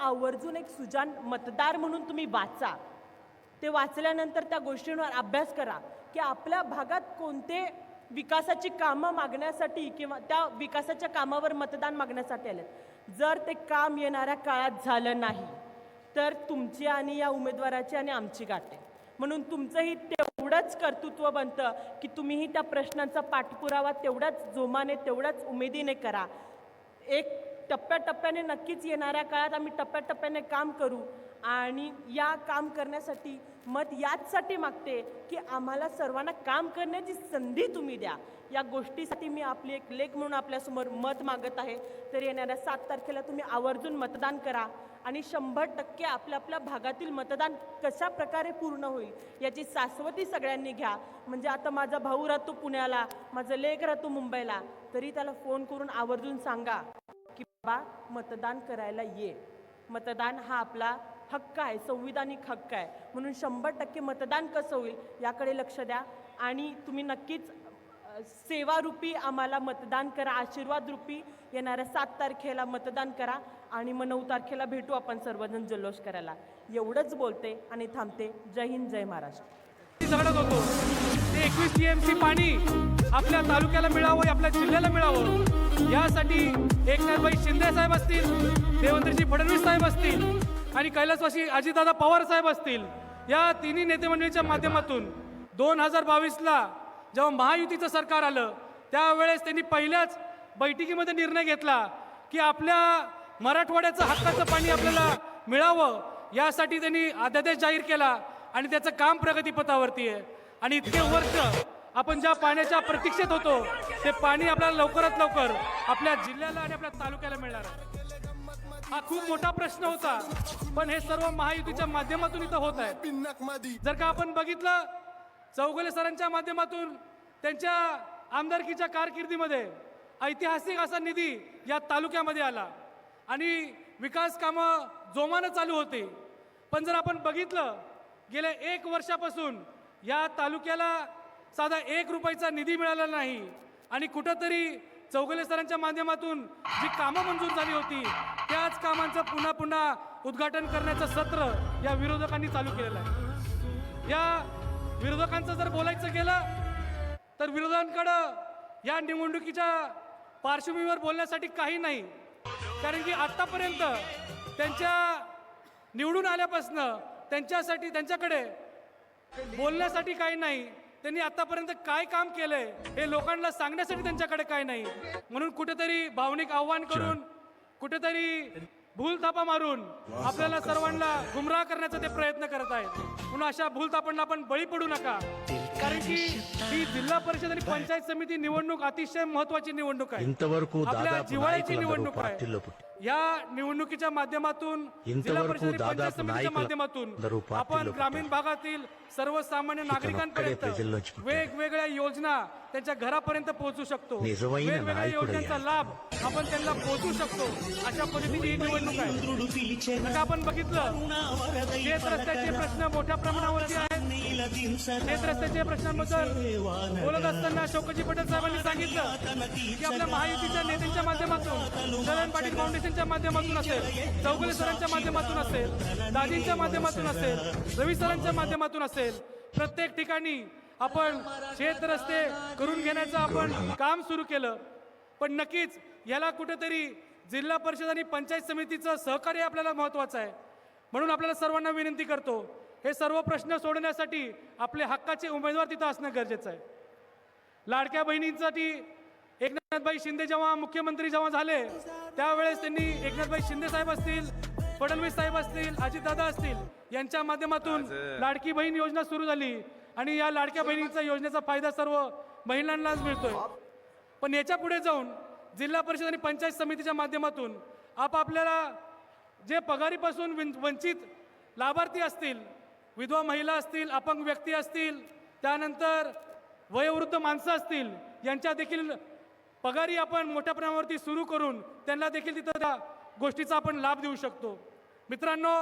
आवर्जून एक सुजाण मतदार म्हणून तुम्ही वाचा. ते वाचल्यानंतर त्या गोष्टींवर अभ्यास करा की आपल्या भागात कोणते विकासाची कामं मागण्यासाठी किंवा त्या विकासाच्या कामावर मतदान मागण्यासाठी आले. जर ते काम येणाऱ्या काळात झालं नाही तर तुमची आणि या उमेदवाराची आणि आमची गाठ आहे. म्हणून तुमचंही तेवढंच कर्तृत्व बनतं की तुम्हीही त्या प्रश्नांचा पाठपुरावा तेवढ्याच जोमाने तेवढ्याच उमेदीने करा. एक टप्प्याटप्प्याने नक्कीच येणाऱ्या काळात आम्ही टप्प्याटप्प्याने काम करू आणि या काम करण्यासाठी मत याचसाठी मागते की आम्हाला सर्वांना काम करण्याची संधी तुम्ही द्या. या गोष्टीसाठी मी आपली एक लेख म्हणून आपल्यासमोर मत मागत आहे. तर येणाऱ्या 7 तारखेला तुम्ही आवर्जून मतदान करा आणि 100% आपल्या आपल्या भागातील मतदान कशा प्रकारे पूर्ण होईल याची शाश्वती सगळ्यांनी घ्या. म्हणजे आता माझा भाऊ राहतो पुण्याला, माझं लेक राहतो मुंबईला, तरी त्याला फोन करून आवर्जून सांगा की बाबा मतदान करायला ये. मतदान हा आपला हक्क आहे, संविधानिक हक्क आहे. म्हणून 100% मतदान कसं होईल याकडे लक्ष द्या आणि तुम्ही नक्कीच सेवारूपी आम्हाला मतदान करा, आशीर्वाद रूपी येणाऱ्या 7 तारखेला मतदान करा आणि मग 9 तारखेला भेटू आपण सर्वजण जल्लोष करायला. एवढंच बोलते आणि थांबते. जय हिंद, जय महाराष्ट्र. झगडत होतो ते 21 TMC पाणी आपल्या तालुक्याला मिळावं, आपल्या जिल्ह्याला मिळावं यासाठी एकनाथभाई शिंदे साहेब असतील, देवेंद्रजी फडणवीस साहेब असतील आणि कैलासवासी अजितदादा पवार साहेब असतील, या तिन्ही नेते मंडळीच्या माध्यमातून 2022ला जेव्हा महायुतीचं सरकार आलं त्यावेळेस त्यांनी पहिल्याच बैठकीमध्ये निर्णय घेतला की आपल्या मराठवाड्याचं हक्काचं पाणी आपल्याला मिळावं यासाठी त्यांनी अध्यादेश जाहीर केला आणि त्याचं काम प्रगतीपथावरती आहे. आणि इतके वर्ष आपण ज्या पाण्याच्या प्रतीक्षेत होतो ते पाणी आपल्याला लवकरात लवकर आपल्या जिल्ह्याला आणि आपल्या तालुक्याला मिळणार आहे. हा खूप मोठा प्रश्न होता, पण हे सर्व महायुतीच्या माध्यमातून इथं होत आहे. जर का आपण बघितलं चौगुले सरांच्या माध्यमातून त्यांच्या आमदारकीच्या कारकिर्दीमध्ये ऐतिहासिक असा निधी या तालुक्यामध्ये आला आणि विकास कामं जोमानं चालू होती. पण जर आपण बघितलं गेल्या 1 वर्षापासून या तालुक्याला साधा 1 रुपयाचा निधी मिळाला नाही आणि कुठंतरी चौगुले सरांच्या माध्यमातून जी कामं मंजूर झाली होती त्याच कामांचं पुन्हा पुन्हा उद्घाटन करण्याचं सत्र या विरोधकांनी चालू केलेलं आहे. या विरोधकांचं जर बोलायचं गेलं तर विरोधकांकडं या निवडणुकीच्या पार्श्वभूमीवर बोलण्यासाठी काही नाही. कारण की आत्तापर्यंत त्यांच्या निवडून आल्यापासनं त्यांच्याकडे बोलण्यासाठी काही नाही. त्यांनी आतापर्यंत काय काम केलंय हे लोकांना सांगण्यासाठी त्यांच्याकडे काय नाही. म्हणून कुठेतरी भावनिक आव्हान करून कुठेतरी भूलथापा मारून आपल्याला सर्वांना गुमराह करण्याचा ते प्रयत्न करत आहेत. म्हणून अशा भूलथापांना आपण बळी पडू नका. कारण की ही जिल्हा परिषद आणि पंचायत समिती निवडणूक अतिशय महत्वाची निवडणूक आहे, आपल्या जिव्हाळ्याची निवडणूक आहे. या निवडणुकीच्या माध्यमातून जिल्हा परिषद आणि पंचायत समितीच्या माध्यमातून आपण ग्रामीण भागातील सर्वसामान्य नागरिकांपर्यंत वेगवेगळ्या योजना त्यांच्या घरापर्यंत पोहोचू शकतो. वेगवेगळ्या योजनांचा लाभ आपण त्यांना पोहोचू शकतो. अशा पद्धतीची ही निवडणूक आहे. आता आपण बघितलं शेत रस्त्याचे प्रश्न मोठ्या प्रमाणावरती आहेत. शेत रस्त्याच्या प्रश्नांबद्दल बोलत असताना शौकतजी पटेल साहेबांनी सांगितलं की आपल्या महायुतीच्या नेत्यांच्या माध्यमातून शरद पाटील फाउंडेशनच्या माध्यमातून असेल, चौगुले सरांच्या माध्यमातून असेल, दाजींच्या माध्यमातून असेल, रवी सरांच्या माध्यमातून असेल, प्रत्येक ठिकाणी आपण शेत रस्ते करून घेण्याचं आपण काम सुरू केलं. पण नक्कीच याला कुठेतरी जिल्हा परिषद आणि पंचायत समितीचं सहकार्य आपल्याला महत्त्वाचं आहे. म्हणून आपल्याला सर्वांना विनंती करतो, हे सर्व प्रश्न सोडवण्यासाठी आपले हक्काचे उमेदवार तिथं असणं गरजेचं आहे. लाडक्या बहिणींसाठी एकनाथभाई शिंदे जेव्हा मुख्यमंत्री झाले त्यावेळेस त्यांनी एकनाथभाई शिंदे साहेब असतील, फडणवीस साहेब असतील, अजितदादा असतील यांच्या माध्यमातून लाडकी बहीण योजना सुरू झाली आणि या लाडक्या बहिणींचा योजनेचा फायदा सर्व महिलांनाच मिळतोय. पण याच्या पुढे जाऊन जिल्हा परिषद आणि पंचायत समितीच्या माध्यमातून आपल्याला जे पगारीपासून वंचित लाभार्थी असतील, विधवा महिला असतील, अपंग व्यक्ती असतील, त्यानंतर वयोवृद्ध माणसं असतील, यांच्या देखील पगारी आपण मोठ्या प्रमाणावरती सुरू करून त्यांना देखील तिथं त्या गोष्टीचा आपण लाभ देऊ शकतो. मित्रांनो,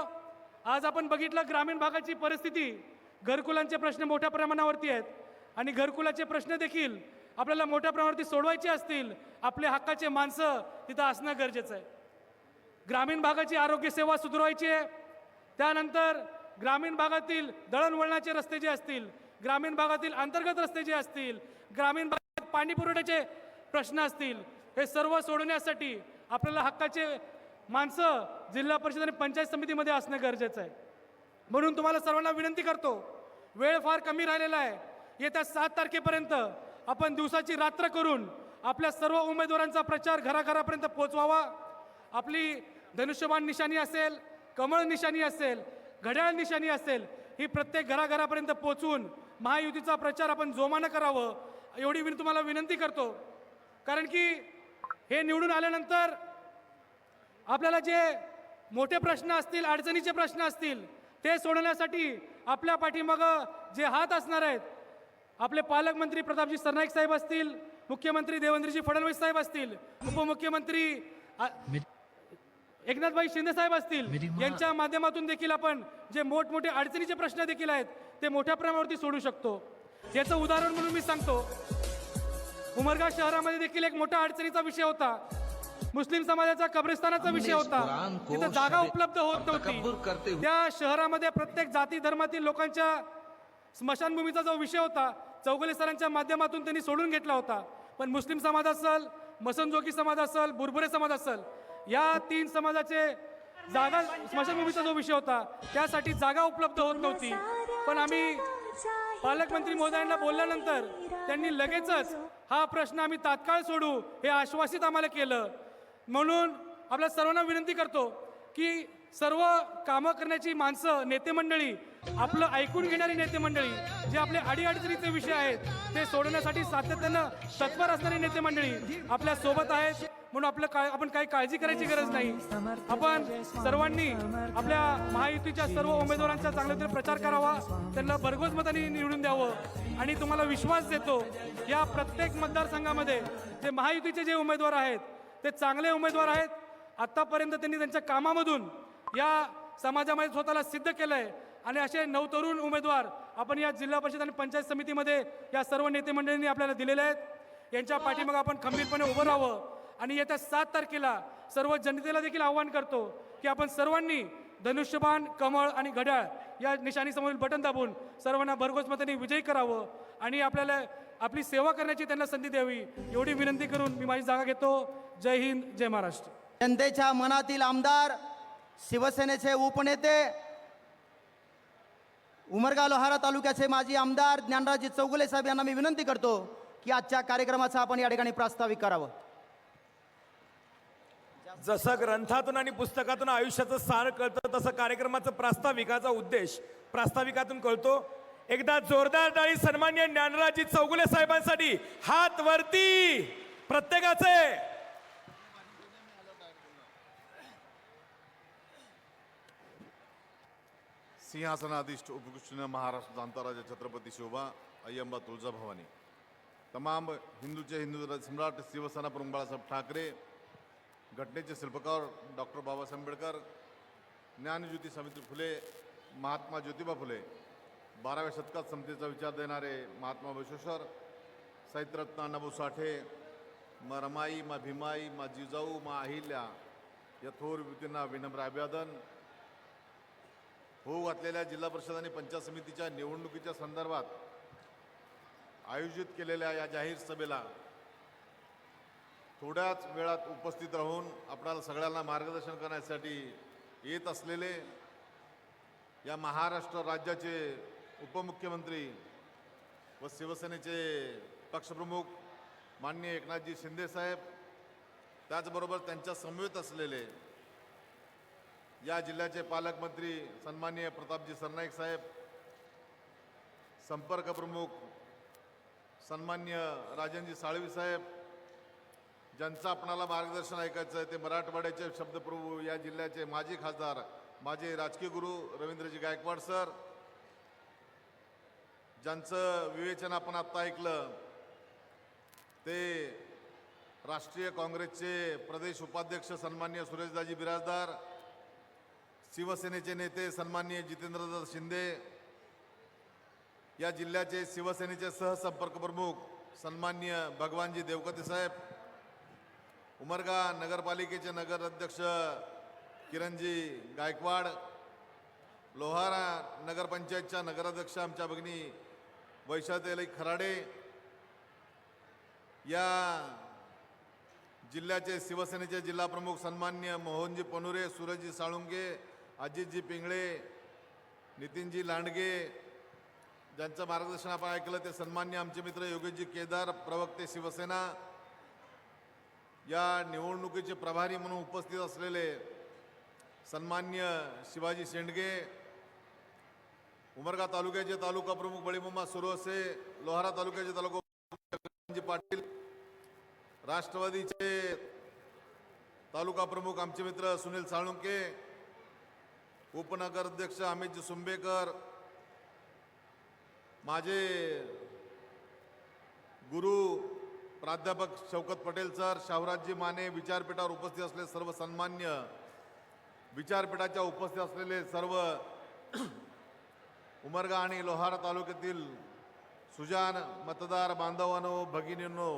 आज आपण बघितलं ग्रामीण भागाची परिस्थिती, घरकुलांचे प्रश्न मोठ्या प्रमाणावरती आहेत आणि घरकुलाचे प्रश्न देखील आपल्याला मोठ्या प्रमाणावरती सोडवायचे असतील, आपले हक्काचे माणसं तिथं असणं गरजेचं आहे. ग्रामीण भागाची आरोग्य सेवा सुधारायची आहे. त्यानंतर ग्रामीण भागातील दळणवळणाचे रस्ते जे असतील, ग्रामीण भागातील अंतर्गत रस्ते जे असतील, ग्रामीण भागात पाणी पुरवठ्याचे प्रश्न असतील, हे सर्व सोडवण्यासाठी आपल्याला हक्काचे माणसं जिल्हा परिषद आणि पंचायत समितीमध्ये असणं गरजेचं आहे. म्हणून तुम्हाला सर्वांना विनंती करतो, वेळ फार कमी राहिलेला आहे. येत्या 7 तारखेपर्यंत आपण दिवसाची रात्र करून आपल्या सर्व उमेदवारांचा प्रचार घराघरापर्यंत पोहोचवावा. आपली धनुष्यबाण निशाणी असेल, कमळ निशाणी असेल, घड्याळ निशाणी असेल, ही प्रत्येक घराघरापर्यंत पोहोचून महायुतीचा प्रचार आपण जोमानं करावं, एवढी मी तुम्हाला विनंती करतो. कारण की हे निवडून आल्यानंतर आपल्याला जे मोठे प्रश्न असतील, अडचणीचे प्रश्न असतील, ते सोडवण्यासाठी आपल्या पाठीमागं जे हात असणार आहेत, आपले पालकमंत्री प्रतापजी सरनाईक साहेब असतील, मुख्यमंत्री देवेंद्रजी फडणवीस साहेब असतील, उपमुख्यमंत्री एकनाथभाई शिंदे साहेब असतील, यांच्या माध्यमातून देखील आपण जे मोठमोठे अडचणीचे प्रश्न देखील आहेत ते मोठ्या प्रमाणावरती सोडू शकतो. याचं उदाहरण म्हणून मी सांगतो, उमरगा शहरामध्ये देखील एक मोठा अडचणीचा विषय होता. मुस्लिम समाजाचा कब्रिस्तानाचा विषय होता. तिथं जागा उपलब्ध होत नव्हती. त्या शहरामध्ये प्रत्येक जाती धर्मातील लोकांच्या स्मशानभूमीचा जो विषय होता, चौगुले सरांच्या माध्यमातून त्यांनी सोडून घेतला होता. पण मुस्लिम समाज असेल, मसनजोगी समाज असेल, बुरबुरे समाज असेल, या 3 समाजाचे जागा स्मशानभूमीचा जो विषय होता त्यासाठी जागा उपलब्ध होत नव्हती. पण आम्ही पालकमंत्री महोदयांना बोलल्यानंतर त्यांनी लगेचच हा प्रश्न आम्ही तात्काळ सोडू हे आश्वासित आम्हाला केलं. म्हणून आपल्या सर्वांना विनंती करतो की सर्व कामं करण्याची माणसं, नेते मंडळी, आपलं ऐकून घेणारी नेते मंडळी, जे आपले अडीअडचणीचे विषय आहेत ते सोडवण्यासाठी सातत्यानं तत्पर असणारी नेते मंडळी आपल्या सोबत आहेत. म्हणून आपण काही काळजी करायची गरज नाही. आपण सर्वांनी आपल्या महायुतीच्या सर्व उमेदवारांचा चांगल्या प्रचार करावा, त्यांना भरघोस मतांनी निवडून द्यावं. आणि तुम्हाला विश्वास देतो, या प्रत्येक मतदारसंघामध्ये जे महायुतीचे जे उमेदवार आहेत ते चांगले उमेदवार आहेत. आत्तापर्यंत त्यांनी त्यांच्या कामामधून या समाजामध्ये स्वतःला सिद्ध केलं आहे. आणि असे नवतरुण उमेदवार आपण या जिल्हा परिषद आणि पंचायत समितीमध्ये या सर्व नेते मंडळींनी आपल्याला दिलेले आहेत. यांच्या पाठीमागे आपण खंबीरपणे उभं राहावं. आणि येत्या 7 तारखेला सर्व जनतेला देखील आवाहन करतो की आपण सर्वांनी धनुष्यबाण, कमळ आणि घड्याळ या निशाणीसमोरील बटन दाबून सर्वांना भरघोस मतांनी विजयी करावं आणि आपल्याला आपली सेवा करण्याची त्यांना संधी द्यावी, एवढी विनंती करून मी माझी जागा घेतो. जय हिंद, जय महाराष्ट्र. जनतेच्या मनातील आमदार, शिवसेनेचे उपनेते, उमरगा लोहारा तालुक्याचे माजी आमदार ज्ञानराज चौगुले साहेब यांना मी विनंती करतो की आजच्या कार्यक्रमाचा आपण या ठिकाणी प्रास्ताविक करावं. जसं ग्रंथातून आणि पुस्तकातून आयुष्याचं सार कळतं, तसं कार्यक्रमाचं प्रास्ताविकाचा उद्देश प्रास्ताविकातून कळतो. एकदा जोरदार टाळी सन्माननीय ज्ञानराज चौगुले साहेबांसाठी. हात वरती प्रत्येकाचे. सिंहासनाधीष्ट उपकृष्ण महाराष्ट्र जाणता छत्रपती शिवबा अय्यंबा तुळजाभवानी, तमाम हिंदूचे हिंदू सम्राट शिवसेना प्रमुख बाळासाहेब ठाकरे, घटनेचे शिल्पकार डॉक्टर बाबासाहेब आंबेडकर, ज्ञानज्योती सावित्री फुले, महात्मा ज्योतिबा फुले, 12व्या शतकात समतेचा विचार देणारे महात्मा बसवेश्वर, साहित्यरत्न अण्णाभाऊ साठे, मा रमाई, मा भीमाई, मा जिजाऊ, मा अहिल्या या थोर व्यक्तींना विनम्र अभिवादन. होऊ घातलेल्या जिल्हा परिषद आणि पंचायत समितीच्या निवडणुकीच्या संदर्भात आयोजित केलेल्या या जाहीर सभेला थोड्याच वेळात उपस्थित राहून आपणाला सगळ्यांना मार्गदर्शन करण्यासाठी येत असलेले या महाराष्ट्र राज्याचे उपमुख्यमंत्री व शिवसेनेचे पक्षप्रमुख माननीय एकनाथजी शिंदे साहेब, त्याचबरोबर त्यांच्या समवेत असलेले या जिल्ह्याचे पालकमंत्री सन्माननीय प्रतापजी सरनाईक साहेब, संपर्क प्रमुख सन्माननीय राजनजी साळवी साहेब, ज्यांचं आपणाला मार्गदर्शन ऐकायचं आहे ते मराठवाड्याचे शब्दप्रभू या जिल्ह्याचे माजी खासदार, माझे राजकीय गुरु रवींद्रजी गायकवाड सर, ज्यांचं विवेचन आपण आत्ता ऐकलं ते राष्ट्रीय काँग्रेसचे प्रदेश उपाध्यक्ष सन्माननीय सुरेशदाजी बिराजदार, शिवसेनेचे नेते सन्माननीय जितेंद्रदादा शिंदे, या जिल्ह्याचे शिवसेनेचे सहसंपर्क प्रमुख सन्माननीय भगवानजी देवकते साहेब, उमरगा नगरपालिकेचे नगर अध्यक्ष किरणजी गायकवाड, लोहारा नगरपंचायतच्या नगराध्यक्ष आमच्या भगिनी वैशाली खराडे, या जिल्ह्याचे शिवसेनेचे जिल्हाप्रमुख सन्मान्य मोहनजी पनुरे, सूरजजी साळुंगे, अजितजी पिंगळे, नितीनजी लांडगे, ज्यांचं मार्गदर्शन आपण ऐकलं ते सन्मान्य आमचे मित्र योगेशजी केदार, प्रवक्ते शिवसेना, या निवडणुकीचे प्रभारी म्हणून उपस्थित असलेले सन्मान्य शिवाजी शेंडगे, उमरगा तालुक्याचे तालुका प्रमुख बळीमामा सुरवसे, लोहारा तालुक्याचे तालुका प्रमुख पाटील, राष्ट्रवादीचे तालुका प्रमुख आमचे मित्र सुनील साळुंके, उपनगर अध्यक्ष अमितजी सुंबेकर, माझे गुरु प्राध्यापक शौकत पटेल सर, शाहराजजी माने, विचारपीठावर उपस्थित असलेले सर्व सन्मान्य विचारपीठाच्या उपस्थित असलेले सर्व उमरगा आणि लोहारा तालुक्यातील सुजान मतदार बांधवांनो, भगिनींनो,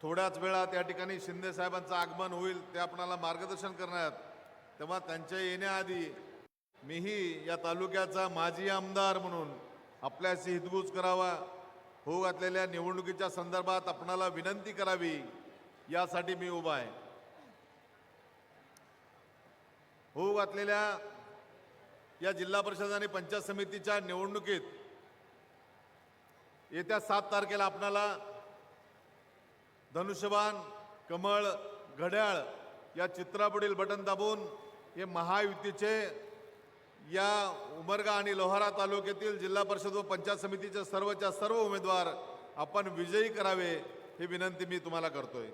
थोड्याच वेळात या ठिकाणी शिंदे साहेबांचं आगमन होईल, ते आपणाला मार्गदर्शन करण्यात, तेव्हा त्यांच्या येण्याआधी मीही या तालुक्याचा माजी आमदार म्हणून आपल्याशी हितगुज करावा, होऊ घातलेल्या निवडणुकीच्या संदर्भात आपणाला विनंती करावी, यासाठी मी उभा आहे. होऊ घातलेल्या या जिल्हा परिषद आणि पंचायत समितीच्या निवडणुकीत येत्या 7 तारखेला आपणाला धनुष्यबाण, कमळ, घड्याळ या चित्रापुढील बटन दाबून हे महायुतीचे या उमरगा आणि लोहारा तालुक्यातील जिल्हा परिषद व पंचायत समितीचे सर्वच्या सर्व उमेदवार आपण विजयी करावे, ही विनंती मी तुम्हाला करतोय.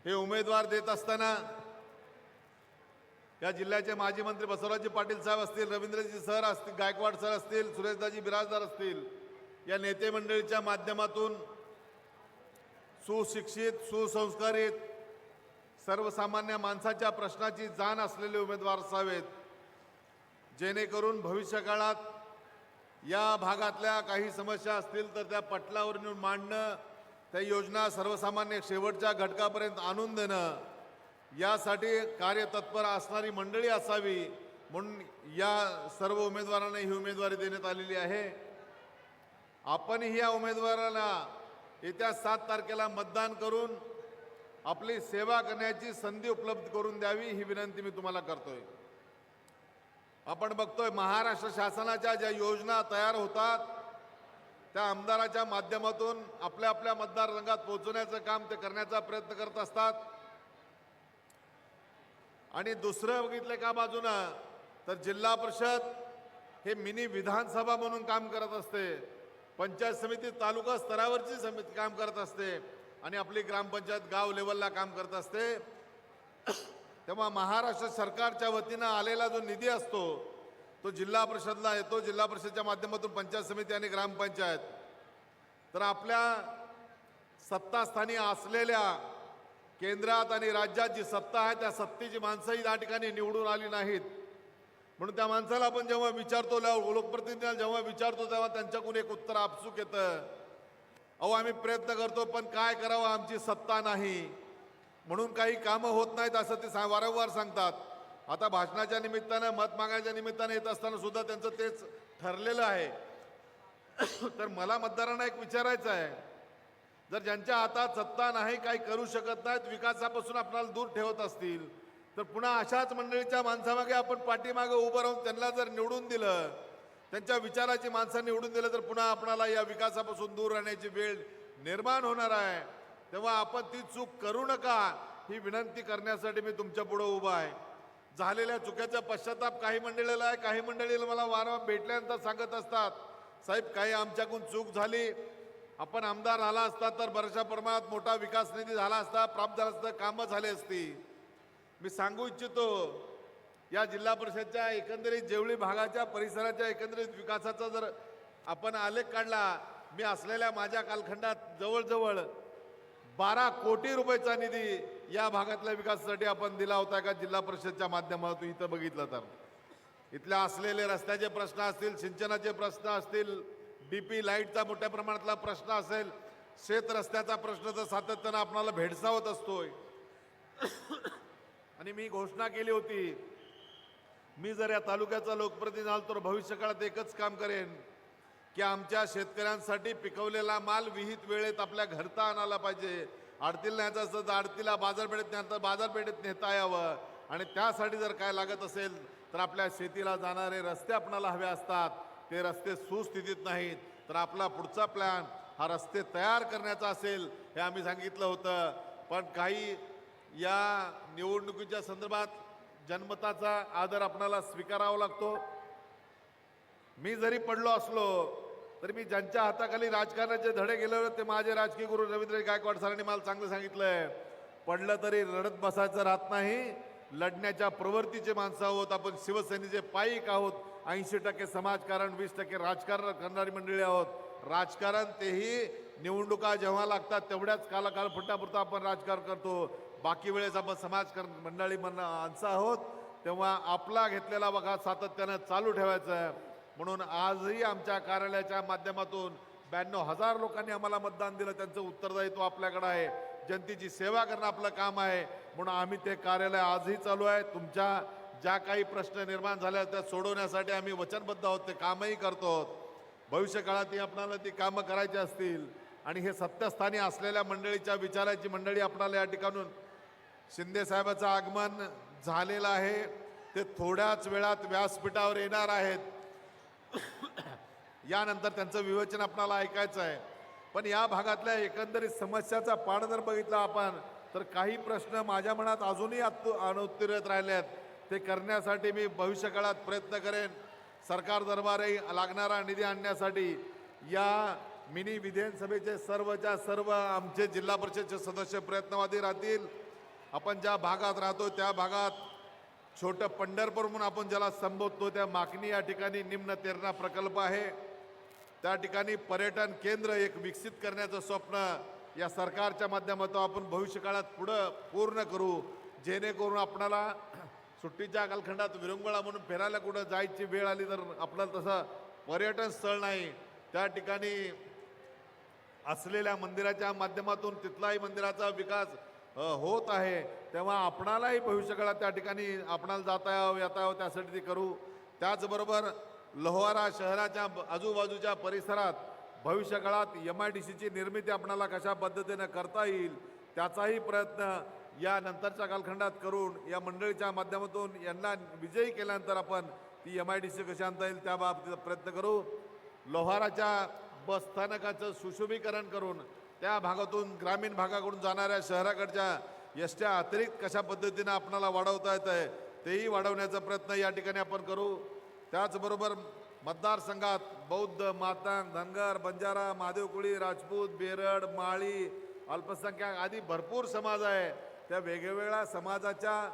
हे उमेदवार देत असताना या जिल्ह्याचे माजी मंत्री बसवराजजी पाटील साहेब असतील, रवींद्रजी सर असतील, गायकवाड सर असतील, सुरेशदाजी बिराजदार असतील, या नेते मंडळीच्या माध्यमातून सुशिक्षित, सुसंस्कारित, सर्वसामान्य माणसाच्या प्रश्नाची जाण असलेले उमेदवार असावेत, जेणेकरून भविष्य काळात या भागातल्या काही समस्या असतील तर त्या पटलावर नेऊन मांडणं, त्या योजना सर्वसामान्य शेवटच्या घटकापर्यंत आणून देणं, यासाठी कार्यतत्पर असणारी मंडळी असावी, म्हणून या सर्व उमेदवारांना ही उमेदवारी देण्यात आलेली आहे. आपणही या उमेदवाराला येत्या 7 तारखेला मतदान करून आपली सेवा करण्याची संधी उपलब्ध करून द्यावी, ही विनंती मी तुम्हाला करतोय. आपण बघतोय महाराष्ट्र शासनाच्या ज्या योजना तयार होतात त्या आमदाराच्या माध्यमातून आपल्या आपल्या मतदारसंघात पोहोचवण्याचं काम ते करण्याचा प्रयत्न करत असतात. आणि दुसरं बघितलं का बाजूनं तर जिल्हा परिषद हे मिनी विधानसभा म्हणून काम करत असते, पंचायत समिती तालुका स्तरावरची समिती काम करत असते आणि आपली ग्रामपंचायत गाव लेवलला काम करत असते. तेव्हा महाराष्ट्र सरकारच्या वतीनं आलेला जो निधी असतो तो जिल्हा परिषदला येतो, जिल्हा परिषदच्या माध्यमातून पंचायत समिती आणि ग्रामपंचायत. तर आपल्या सत्तास्थानी असलेल्या केंद्रात आणि राज्यात जी सत्ता आहे त्या सत्तेची माणसंही या ठिकाणी निवडून आली नाहीत, म्हणून त्या माणसाला आपण जेव्हा विचारतो, लोकप्रतिनिधीला जेव्हा विचारतो तेव्हा त्यांच्याकडून एक उत्तर आपसूक येतं, अहो आम्ही प्रयत्न करतो पण काय करावं, आमची सत्ता नाही म्हणून काही कामं होत नाहीत, असं ते वारंवार सांगतात. आता भाषणाच्या निमित्तानं, मत मागायच्या निमित्तानं येत असताना सुद्धा त्यांचं तेच ठरलेलं आहे. तर मला मतदारांना एक विचारायचं आहे, जर ज्यांच्या हातात सत्ता नाही, काही करू शकत नाहीत, विकासापासून आपल्याला दूर ठेवत असतील, तर पुन्हा अशाच मंडळीच्या माणसामागे आपण पाठीमागे उभं राहून त्यांना जर निवडून दिलं, त्यांच्या विचाराची माणसं निवडून दिलं, तर पुन्हा आपणाला या विकासापासून दूर राहण्याची वेळ निर्माण होणार आहे. तेव्हा आपण ती चूक करू नका, ही विनंती करण्यासाठी मी तुमच्या पुढे उभा आहे. झालेल्या चुकीचा पश्चाताप काही मंडळीला आहे, काही मंडळीला मला वारंवार भेटल्यानंतर सांगत असतात, साहेब काही आमच्याकडून चूक झाली, आपण आमदार झाला असता तर बऱ्याचशा प्रमाणात मोठा विकास निधी झाला असता, प्राप्त झाला असता, कामं झाली असती. मी सांगू इच्छितो, या जिल्हा परिषदच्या एकंदरीत जेवळी भागाच्या परिसराच्या एकंदरीत विकासाचा जर आपण आलेख काढला, मी असलेल्या माझ्या कालखंडात जवळजवळ 12 कोटी रुपयाचा निधी या भागातल्या विकासासाठी आपण दिला होता का जिल्हा परिषदच्या माध्यमातून. इथं बघितलं तर इथल्या असलेले रस्त्याचे प्रश्न असतील, सिंचनाचे प्रश्न असतील, डीपी लाईटचा मोठ्या प्रमाणातला प्रश्न असेल, शेत रस्त्याचा प्रश्न तर सातत्यानं आपणाला भेडसावत असतोय. आणि मी घोषणा केली होती, मी जर या तालुक्याचा लोकप्रतिनिधी झालो तर भविष्यकाळात एकच काम करेन की आमच्या शेतकऱ्यांसाठी पिकवलेला माल विहित वेळेत आपल्या घरता आणायला पाहिजे. आडतीला न्यायचं असतं तर आडतीला बाजारपेठेत नेता यावं. आणि त्यासाठी जर काय लागत असेल तर आपल्या शेतीला जाणारे रस्ते आपणाला हवे असतात. ते रस्ते सुस्थितीत नाहीत. तर आपला पुढचा प्लॅन हा रस्ते तयार करण्याचा असेल हे आम्ही सांगितलं होतं. पण काही या निवडणुकीच्या संदर्भात जनमताचा आदर आपणाला स्वीकारावा लागतो. मी जरी पडलो असलो तरी मी ज्यांच्या हाताखाली राजकारणाचे धडे गेले ते माझे राजकीय गुरु रवींद्र गायकवाड सरांनी मला चांगलं सांगितलंय, पडलं तरी रडत बसायचं राहत नाही. लढण्याच्या प्रवृत्तीचे माणसं आहोत आपण. शिवसेनेचे पाईक आहोत. 80% समाजकारण, 20% राजकारण करणारी मंडळी आहोत. राजकारण तेही निवडणुका जेव्हा लागतात तेवढ्याच फटापुरता आपण राजकारण करतो. बाकी वेळेस आपण समाजकारण मंडळी माणसं आहोत. तेव्हा आपला घेतलेला बघा सातत्यानं चालू ठेवायचं आहे. म्हणून आजही आमच्या कार्यालयाच्या माध्यमातून 92,000 लोकांनी आम्हाला मतदान दिलं. त्यांचं उत्तरदायित्व आपल्याकडे आहे. जनतेची सेवा करणं आपलं काम आहे. म्हणून आम्ही ते कार्यालय आजही चालू आहे. तुमच्या ज्या काही प्रश्न निर्माण झाल्या त्या सोडवण्यासाठी आम्ही वचनबद्ध आहोत. ते कामही करतो. भविष्यकाळातही आपणाला ती कामं करायची असतील आणि हे सत्यस्थानी असलेल्या मंडळीच्या विचाराची मंडळी आपणाला या ठिकाणून शिंदे साहेबांचं आगमन झालेलं आहे. ते थोड्याच वेळात व्यासपीठावर येणार आहेत. यानंतर त्यांचं विवेचन आपल्याला ऐकायचं आहे. पण या भागातल्या एकंदरीत समस्याचा पाढ जर बघितला आपण तर काही प्रश्न माझ्या मनात अजूनही अनुत्तरित राहिले आहेत. ते करण्यासाठी मी भविष्यकाळात प्रयत्न करेन. सरकार दरबारी लागणारा निधी आणण्यासाठी या मिनी विधानसभेचे सर्वच्या सर्व आमचे जिल्हा परिषदचे सदस्य प्रयत्नवादी राहतील. आपण ज्या भागात राहतो त्या भागात छोटं पंढरपूर म्हणून आपण ज्याला संबोधतो त्या माकणी या ठिकाणी निम्न तेरणा प्रकल्प आहे. त्या ठिकाणी पर्यटन केंद्र एक विकसित करण्याचं स्वप्न या सरकारच्या माध्यमातून आपण भविष्यकाळात पूर्ण करू. जेणेकरून आपणाला सुट्टीच्या कालखंडात विरंगुळा म्हणून फिरायला कुठं जायची वेळ आली तर आपल्याला तसं पर्यटन स्थळ नाही. त्या ठिकाणी असलेल्या मंदिराच्या माध्यमातून तिथलाही मंदिराचा विकास होत आहे. तेव्हा आपणालाही भविष्यकाळात त्या ठिकाणी आपणाला जाता यावं येता यावं त्यासाठी ते करू. त्याचबरोबर लोहारा शहराच्या आजूबाजूच्या परिसरात भविष्यकाळात MIDCची निर्मिती आपणाला कशा पद्धतीनं करता येईल त्याचाही प्रयत्न या नंतरच्या कालखंडात करून या मंडळीच्या माध्यमातून यांना विजयी केल्यानंतर आपण ती MIDC कशी आणता येईल त्या बाबतीत प्रयत्न करू. लोहाराच्या बस स्थानकाचं सुशोभीकरण करून त्या भागातून ग्रामीण भागाकडून जाणाऱ्या शहराकडच्या एसट्या अतिरिक्त कशा पद्धतीनं आपणाला वाढवता येत आहे तेही वाढवण्याचा प्रयत्न या ठिकाणी आपण करू. त्याचबरोबर मतदारसंघात बौद्ध, मातांग, धनगर, बंजारा, महादेवकुळी, राजपूत, बेरड, माळी, अल्पसंख्याक आदी भरपूर समाज आहे. त्या वेगवेगळ्या समाजाच्या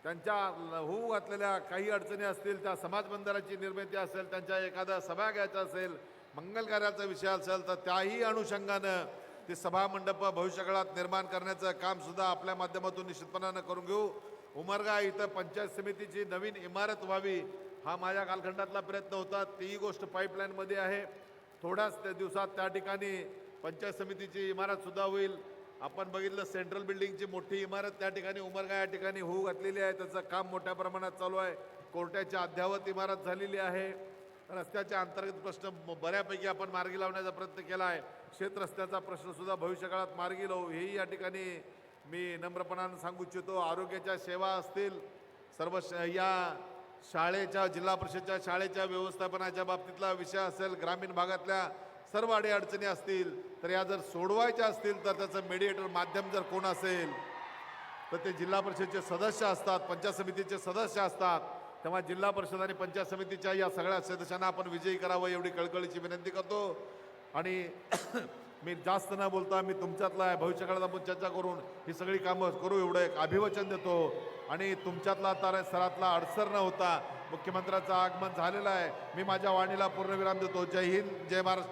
त्यांच्या होऊ घातलेल्या काही अडचणी असतील, त्या समाज बंदराची निर्मिती असेल, त्यांच्या एखादा सभा घ्यायचा असेल, मंगल कार्याचा विषय असेल तर त्याही अनुषंगानं ते सभामंडप भविष्यकाळात निर्माण करण्याचं कामसुद्धा आपल्या माध्यमातून निश्चितपणानं करून घेऊ. उमरगा इथं पंचायत समितीची नवीन इमारत व्हावी हा माझ्या कालखंडातला प्रयत्न होता. तीही गोष्ट पाईपलाईनमध्ये आहे. थोड्याच दिवसात त्या ठिकाणी पंचायत समितीची इमारतसुद्धा होईल. आपण बघितलं सेंट्रल बिल्डिंगची मोठी इमारत त्या ठिकाणी उमरगा या ठिकाणी होऊ घातलेली आहे. त्याचं काम मोठ्या प्रमाणात चालू आहे. कोर्टाची अद्ययावत इमारत झालेली आहे. रस्त्याच्या अंतर्गत प्रश्न बऱ्यापैकी आपण मार्गी लावण्याचा प्रयत्न केला आहे. शेत रस्त्याचा प्रश्नसुद्धा भविष्यकाळात मार्गी लावू हेही या ठिकाणी मी नम्रपणानं सांगू इच्छितो. आरोग्याच्या सेवा असतील, सर्व या शाळेच्या जिल्हा परिषदच्या शाळेच्या व्यवस्थापनाच्या बाबतीतला विषय असेल, ग्रामीण भागातल्या सर्व अडीअडचणी असतील तर या जर सोडवायच्या असतील तर त्याचं मेडिएटर माध्यम जर कोण असेल तर ते जिल्हा परिषदेचे सदस्य असतात, पंचायत समितीचे सदस्य असतात. तेव्हा जिल्हा परिषद आणि पंचायत समितीच्या या सगळ्या सदस्यांना आपण विजयी करावं एवढी कळकळीची विनंती करतो. आणि मी जास्त न बोलता मी तुमच्यातला आहे. भविष्यकाळात आपण चर्चा करून ही सगळी कामं करू एवढं एक अभिवचन देतो. आणि तुमच्यातला सरातला अडसर न होता मुख्यमंत्र्यांचं आगमन झालेलं आहे. मी माझ्या वाणीला पूर्णविराम देतो. जय हिंद, जय महाराष्ट्र.